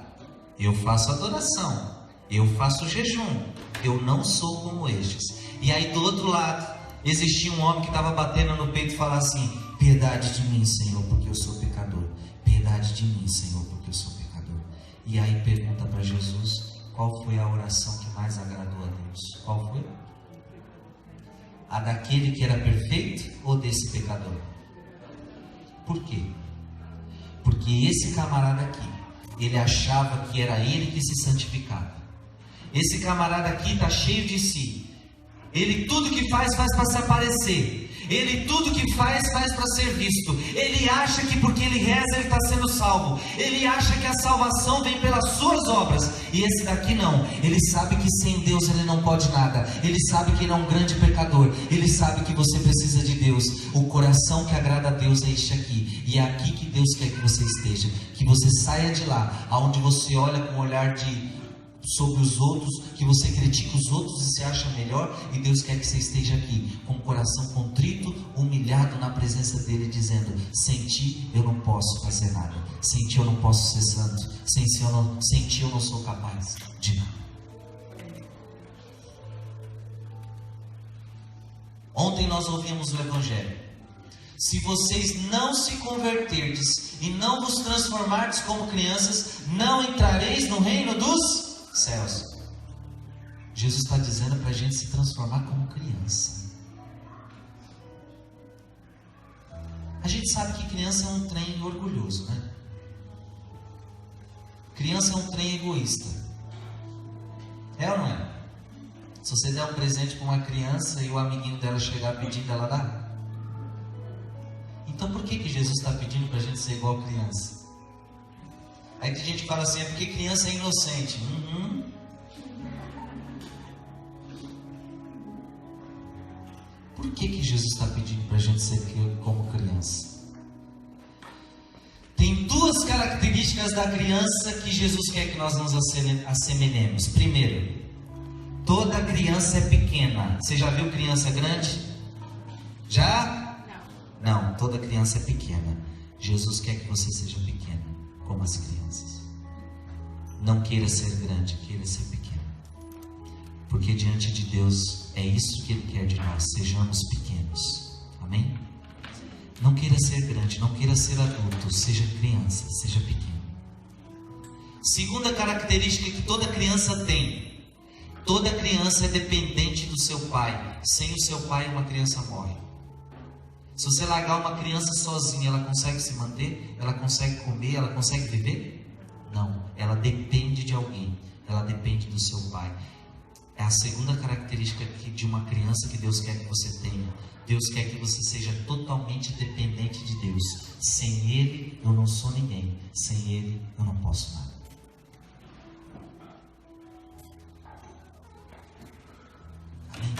Eu faço adoração. Eu faço jejum. Eu não sou como estes. E aí do outro lado existia um homem que estava batendo no peito e falava assim: piedade de mim, Senhor, porque eu sou pecador. Piedade de mim, Senhor, porque eu sou pecador. E aí pergunta para Jesus: qual foi a oração que mais agradou a Deus? Qual foi? A daquele que era perfeito ou desse pecador? Por quê? Porque esse camarada aqui, ele achava que era ele que se santificava. Esse camarada aqui está cheio de si. Ele tudo que faz para se aparecer. Ele tudo que faz para ser visto. Ele acha que porque ele reza ele está sendo salvo. Ele acha que a salvação vem pelas suas obras. E esse daqui não. Ele sabe que sem Deus ele não pode nada. Ele sabe que ele é um grande pecador. Ele sabe que você precisa de Deus. O coração que agrada a Deus é este aqui. E é aqui que Deus quer que você esteja. Que você saia de lá, aonde você olha com um olhar sobre os outros, que você critica os outros e se acha melhor, e Deus quer que você esteja aqui com o coração contrito, humilhado na presença dele, dizendo: sem ti eu não posso fazer nada, sem ti eu não posso ser santo, sem ti eu não sou capaz de nada. Ontem nós ouvimos o Evangelho: se vocês não se converterdes e não vos transformardes como crianças, não entrareis no reino dos céus. Jesus está dizendo para a gente se transformar como criança. A gente sabe que criança é um trem orgulhoso, né? Criança é um trem egoísta. É ou não é? Se você der um presente para uma criança e o amiguinho dela chegar pedindo, ela dá? Então por que Jesus está pedindo para a gente ser igual criança? Aí tem gente que fala assim: é porque criança é inocente. Por que Jesus está pedindo para a gente ser como criança? Tem duas características da criança que Jesus quer que nós nos assemelhemos. Primeiro, toda criança é pequena. Você já viu criança grande? Já? Não, toda criança é pequena. Jesus quer que você seja pequeno, como as crianças. Não queira ser grande, queira ser pequeno. Porque diante de Deus é isso que Ele quer de nós, sejamos pequenos. Amém? Não queira ser grande, não queira ser adulto, seja criança, seja pequeno. Segunda característica que toda criança tem: toda criança é dependente do seu pai. Sem o seu pai, uma criança morre. Se você largar uma criança sozinha, ela consegue se manter? Ela consegue comer? Ela consegue viver? Não, ela depende de alguém. Ela depende do seu pai. É a segunda característica de uma criança que Deus quer que você tenha. Deus quer que você seja totalmente dependente de Deus. Sem Ele, eu não sou ninguém. Sem Ele, eu não posso nada. Amém?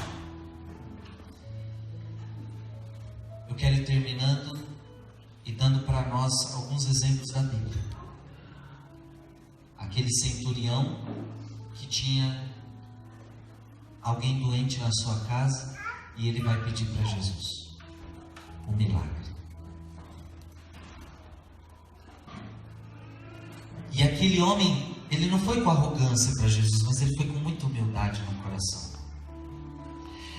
Eu quero ir terminando e dando para nós alguns exemplos da Bíblia. Aquele centurião que tinha alguém doente na sua casa e ele vai pedir para Jesus um milagre. E aquele homem, ele não foi com arrogância para Jesus, mas ele foi com muita humildade no coração.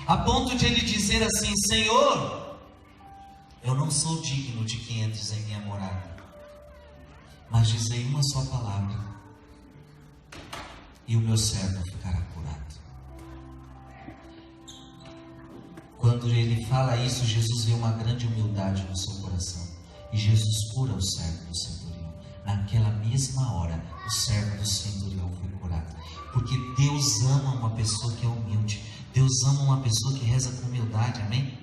A ponto de ele dizer assim: Senhor, eu não sou digno de que entres em minha morada, mas dizei uma só palavra e o meu servo ficará curado. Quando ele fala isso, Jesus vê uma grande humildade no seu coração. E Jesus cura o servo do centurião. Naquela mesma hora, o servo do centurião foi curado. Porque Deus ama uma pessoa que é humilde. Deus ama uma pessoa que reza com humildade, amém?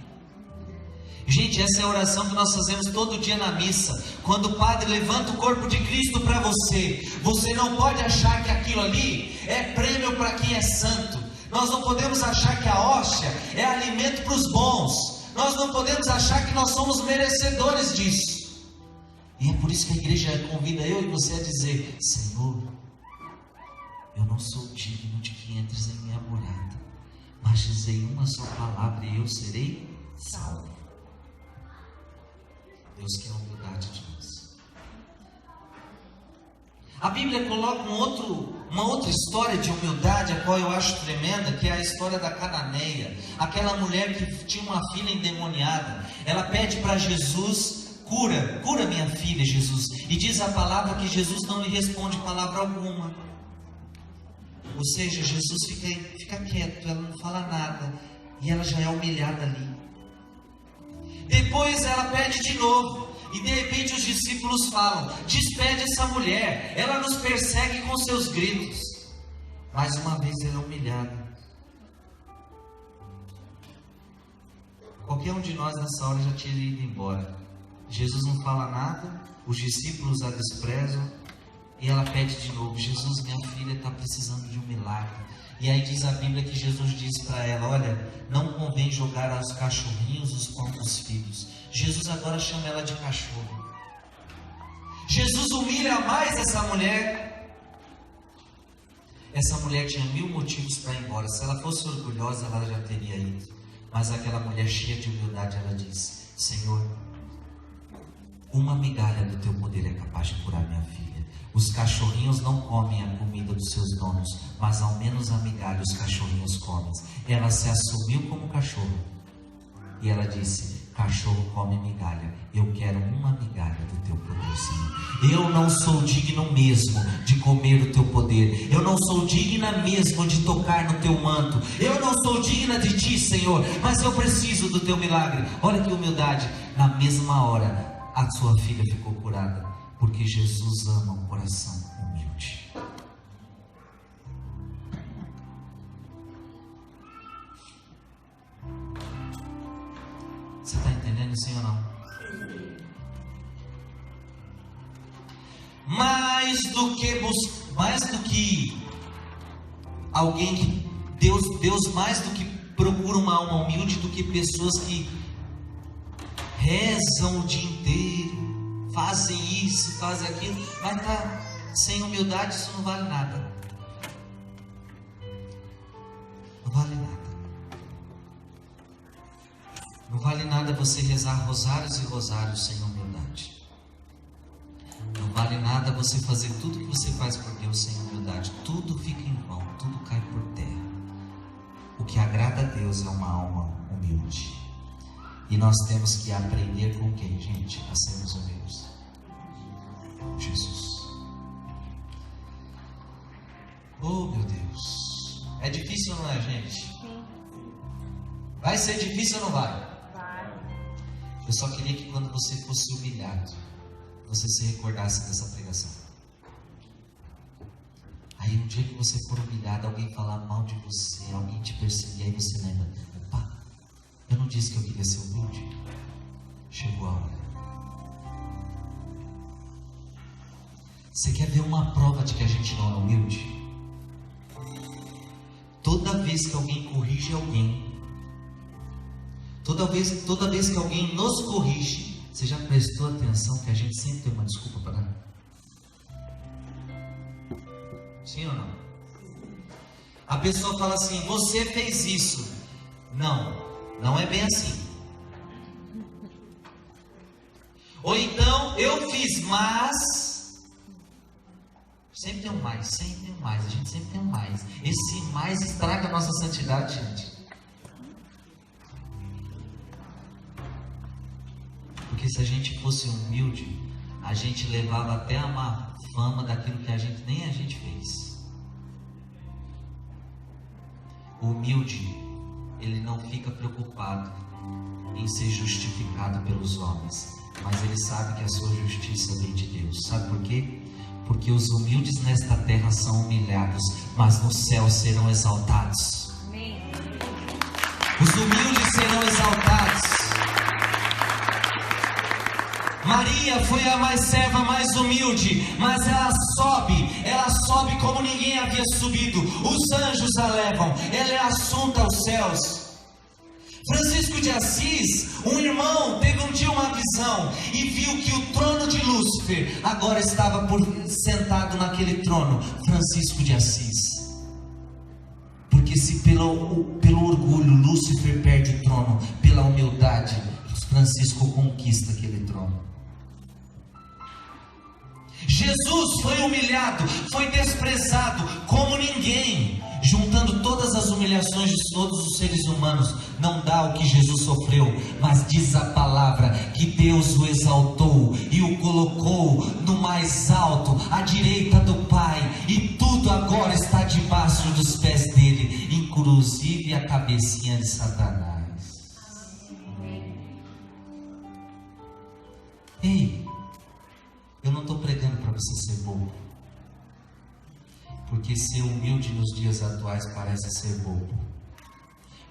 Gente, essa é a oração que nós fazemos todo dia na missa. Quando o padre levanta o corpo de Cristo para você, você não pode achar que aquilo ali é prêmio para quem é santo. Nós não podemos achar que a hóstia é alimento para os bons. Nós não podemos achar que nós somos merecedores disso. E é por isso que a igreja convida eu e você a dizer: Senhor, eu não sou digno de que entres em minha morada, mas dizei uma só palavra e eu serei salvo. Deus quer a humildade de nós. A Bíblia coloca uma outra história de humildade, a qual eu acho tremenda, que é a história da cananeia. Aquela mulher que tinha uma filha endemoniada. Ela pede para Jesus: cura minha filha, Jesus. E diz a palavra que Jesus não lhe responde palavra alguma. Ou seja, Jesus fica quieto, ela não fala nada. E ela já é humilhada ali. Depois ela pede de novo. E de repente os discípulos falam: despede essa mulher, ela nos persegue com seus gritos. Mais uma vez ela é humilhada. Qualquer um de nós nessa hora já tinha ido embora. Jesus não fala nada, os discípulos a desprezam, e ela pede de novo: Jesus, minha filha está precisando de um milagre. E aí diz a Bíblia que Jesus diz para ela: olha, não convém jogar aos cachorrinhos os pães dos filhos. Jesus agora chama ela de cachorro. Jesus humilha mais essa mulher. Essa mulher tinha 1000 motivos para ir embora. Se ela fosse orgulhosa, ela já teria ido. Mas aquela mulher cheia de humildade, ela disse: Senhor, uma migalha do teu poder é capaz de curar minha filha. Os cachorrinhos não comem a comida dos seus donos, mas ao menos a migalha os cachorrinhos comem. Ela se assumiu como cachorro. E ela disse: cachorro come migalha, eu quero uma migalha do teu poder, Senhor. Eu não sou digno mesmo de comer o teu poder. Eu não sou digna mesmo de tocar no teu manto. Eu não sou digna de ti, Senhor, mas eu preciso do teu milagre. Olha que humildade. Na mesma hora, a sua filha ficou curada, porque Jesus ama um coração humilde. Você está entendendo, sim ou não? Mais do que alguém que Deus mais do que procura uma alma humilde do que pessoas que rezam o dia inteiro, fazem isso, fazem aquilo, mas tá sem humildade, isso não vale nada. Não vale nada. Não vale nada você rezar rosários e rosários sem humildade. Não vale nada você fazer tudo que você faz por Deus sem humildade. Tudo fica em vão, tudo cai por terra. O que agrada a Deus é uma alma humilde. E nós temos que aprender com quem, gente? A sermos humildes. Jesus. Oh, meu Deus. É difícil ou não é, gente? Sim. Vai ser difícil ou não vai? Vai. Eu só queria que quando você fosse humilhado, você se recordasse dessa pregação. Aí um dia que você for humilhado, alguém falar mal de você, alguém te perseguir, aí você lembra: opa, eu não disse que eu queria ser humilde? Chegou a hora. Você quer ver uma prova de que a gente não é humilde? Toda vez que alguém corrige alguém, toda vez que alguém nos corrige, você já prestou atenção que a gente sempre tem uma desculpa para dar? Sim ou não? A pessoa fala assim: você fez isso. Não, não é bem assim. Ou então, eu fiz, mas... Sempre tem um mais, sempre tem um mais. A gente sempre tem um mais. Esse mais estraga a nossa santidade, gente. Porque se a gente fosse humilde, a gente levava até a má fama daquilo que nem a gente fez. O humilde, ele não fica preocupado em ser justificado pelos homens, mas ele sabe que a sua justiça vem de Deus. Sabe por quê? Porque os humildes nesta terra são humilhados, mas no céu serão exaltados. Amém. Os humildes serão exaltados. Maria foi a serva mais humilde, mas ela sobe como ninguém havia subido. Os anjos a levam, ela é assunta aos céus. Francisco de Assis, um irmão, teve um dia uma visão e viu que o trono de Lúcifer agora estava sentado naquele trono. Francisco de Assis. Porque se pelo orgulho Lúcifer perde o trono, pela humildade Francisco conquista aquele trono. Jesus foi humilhado, foi desprezado como ninguém. Juntando todas as humilhações de todos os seres humanos, não dá o que Jesus sofreu, mas diz a palavra que Deus o exaltou e o colocou no mais alto, à direita do Pai, e tudo agora está debaixo dos pés dele, inclusive a cabecinha de Satanás. Ei, eu não estou pregando para você ser bobo, porque ser humilde nos dias atuais parece ser bobo,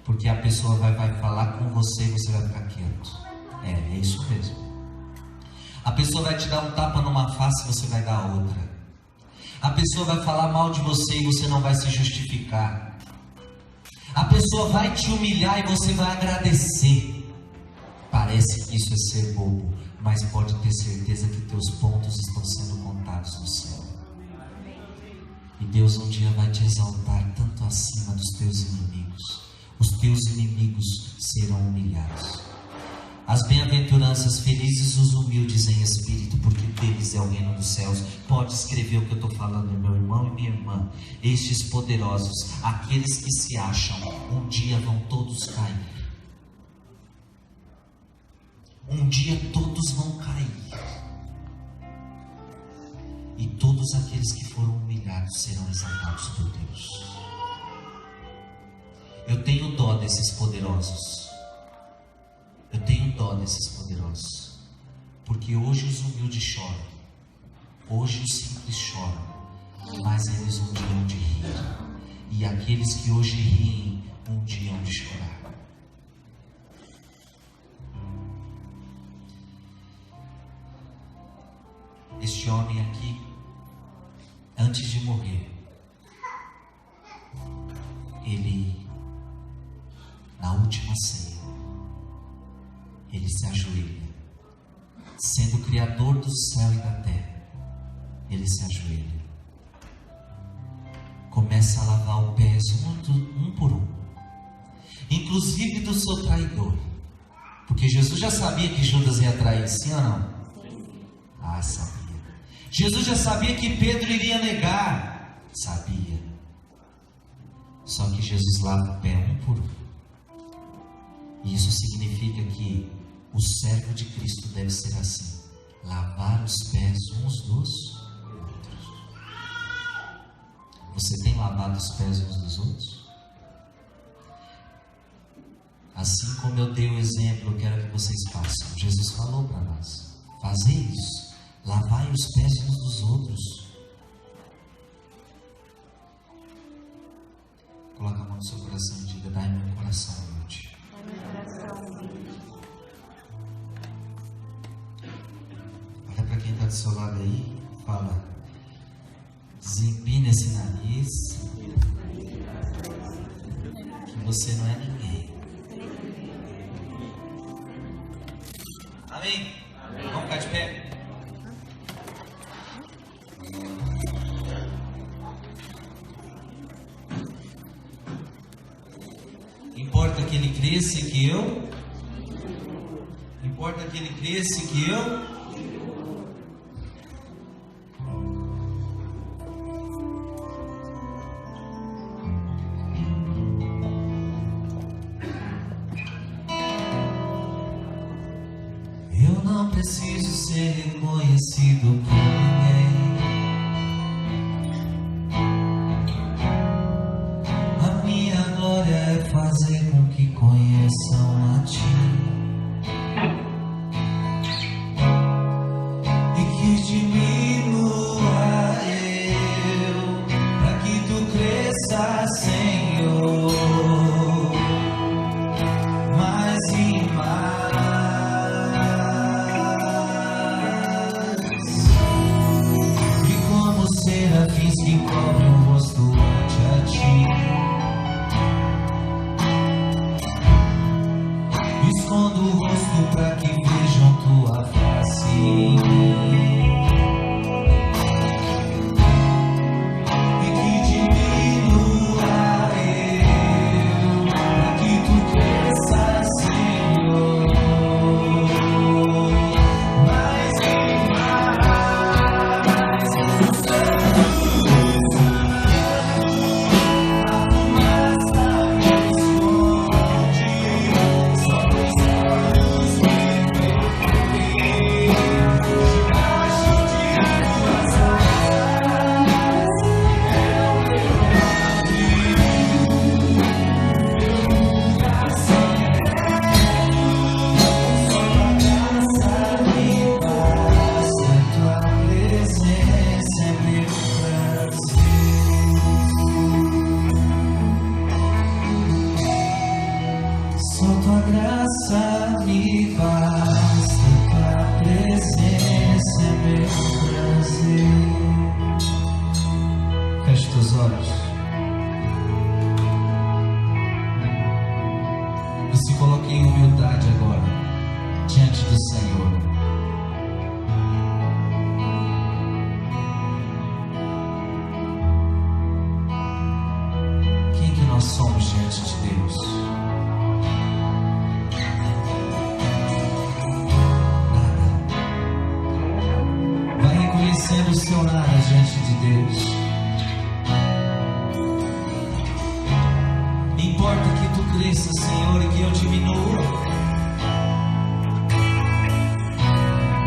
porque a pessoa vai falar com você e você vai ficar quieto. É isso mesmo. A pessoa vai te dar um tapa numa face e você vai dar outra. A pessoa vai falar mal de você e você não vai se justificar. A pessoa vai te humilhar e você vai agradecer. Parece que isso é ser bobo, mas pode ter certeza que teus pontos estão sendo contados no céu. E Deus um dia vai te exaltar tanto acima dos teus inimigos. Os teus inimigos serão humilhados. As bem-aventuranças, felizes os humildes em espírito, porque deles é o reino dos céus. Pode escrever o que eu estou falando, meu irmão e minha irmã. Estes poderosos, aqueles que se acham, um dia vão todos cair. Um dia todos vão cair. E todos aqueles que foram humilhados serão exaltados por Deus. Eu tenho dó desses poderosos. Eu tenho dó desses poderosos. Porque hoje os humildes choram. Hoje os simples choram. Mas eles um dia hão de rir. E aqueles que hoje riem, um dia hão de chorar. Este homem aqui, antes de morrer, ele na última ceia, ele se ajoelha, sendo o Criador do céu e da terra, ele se ajoelha, começa a lavar os pés um por um, inclusive do seu traidor, porque Jesus já sabia que Judas ia trair, sim ou não? Ah, sabia. Jesus já sabia que Pedro iria negar, sabia. Só que Jesus lava o pé um por um. E isso significa que o servo de Cristo deve ser assim: lavar os pés uns dos outros. Você tem lavado os pés uns dos outros? Assim como eu dei o exemplo, eu quero que vocês façam. Jesus falou para nós: fazer isso, lavai os pés uns dos outros. Coloca a mão no seu coração e diga: dai meu coração humilde. Olha para quem está do seu lado aí, fala: desempina esse nariz, que você não é ninguém. Amém? Vamos ficar de pé? Importa que ele cresça que eu. Importa que ele cresça que eu. Eu não preciso ser reconhecido por ninguém. A minha glória é fazer com que conheçam a Ti e que diminua eu, para que Tu cresça, Senhor, mais e mais. E como serafins que cobrem o rosto ante a Ti, escondo o rosto para que vejam Tua face em mim, e que diminua eu, para que Tu cresça, Senhor, mais e mais. A fumaça me esconde, só Teus olhos me veem, debaixo de Tuas asas é o meu refúgio, meu lugar secreto. Só Tua graça me basta, Tua presença é meu prazer. Só Tua graça me basta, Tua presença é meu prazer. Feche teus olhos e se coloque em humildade agora diante do Senhor. Quem que nós somos diante de Deus? Vai reconhecendo o seu nada diante de Deus. Importa que Tu cresça, Senhor, e que eu diminua.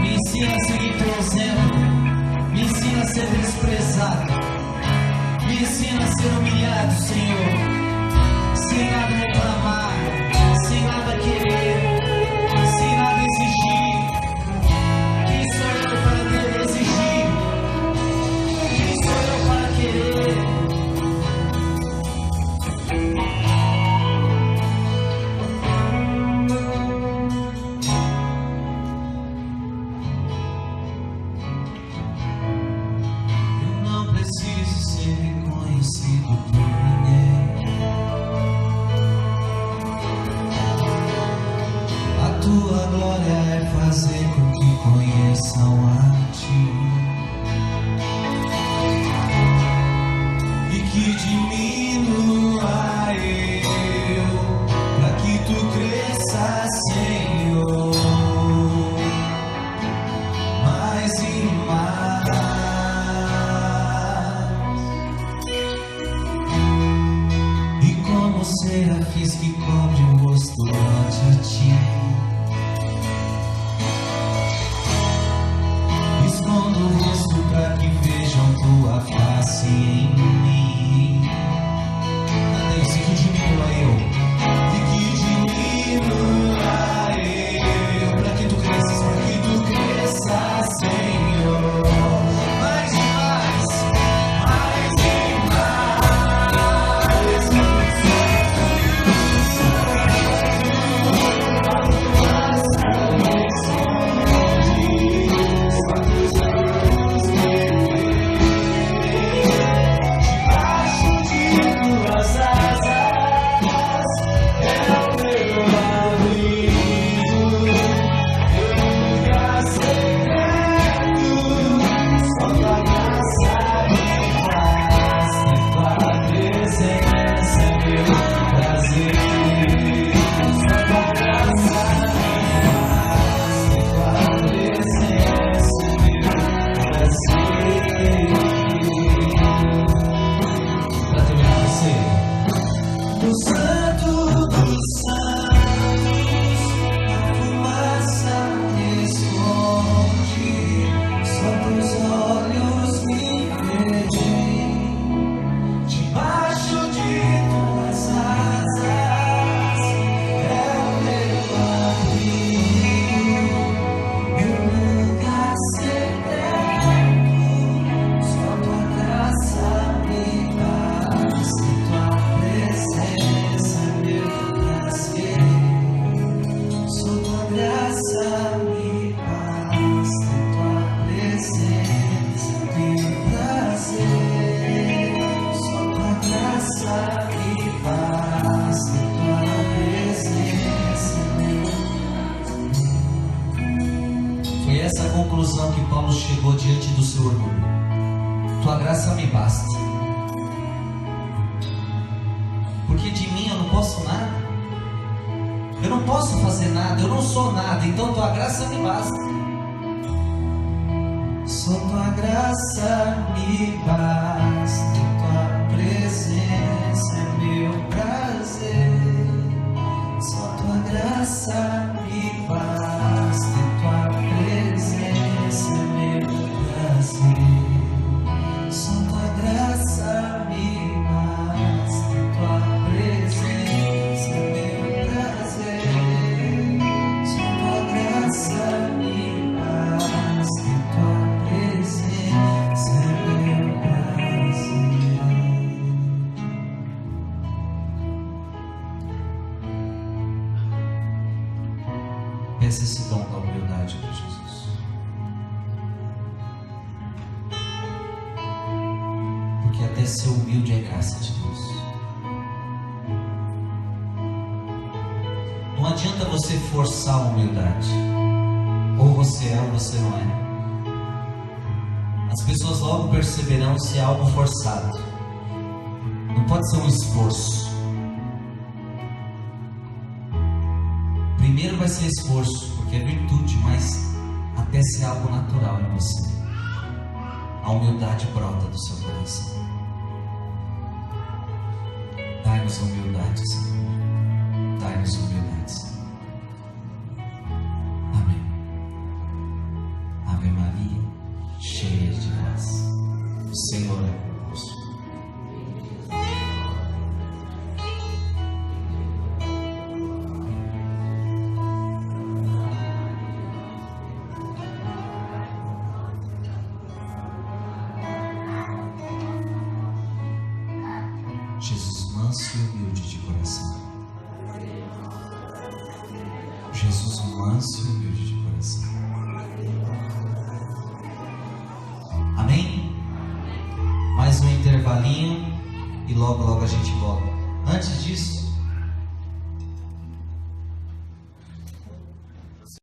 Me ensina a seguir Teu exemplo. Me ensina a ser desprezado. Me ensina a ser humilhado, Senhor, sem nada reclamar, sem nada querer, sem nada exigir. Quem sou eu para querer exigir? Quem sou eu para querer? Eu não preciso ser reconhecido por ninguém. serafins que cobre o rosto ante a ti. Escondo o rosto para que vejam tua face em mim. Canta isso, que diminua eu. E que diminua eu. Para que tu cresças, Senhor. Mais e mais, mais e conclusão que Paulo chegou diante do seu orgulho. Tua graça me basta. Porque de mim eu não posso nada. Eu não posso fazer nada, eu não sou nada. Então tua graça me basta. Só tua graça me basta. Tua presença é meu prazer. Só tua graça me basta. Tua presença é meu prazer. Só tua graça me basta. Tua presença é meu prazer. Só tua graça me basta. Tua presença é meu prazer. Peça esse dom da humildade para Jesus. Porque até ser humilde é graça de Deus. Não adianta você forçar a humildade. Ou você é ou você não é. As pessoas logo perceberão se é algo forçado. Não pode ser um esforço. Primeiro vai ser esforço, porque é virtude, mas até ser algo natural em você. A humildade brota do seu coração. Dai-nos humildade, Senhor. Dai-nos humildade, Senhor. Amém. Ave Maria, cheia de graça, o Senhor é convosco. Jesus manso e humilde de coração. Jesus manso e humilde de coração. Amém? Mais um intervalinho e logo a gente volta. Antes disso,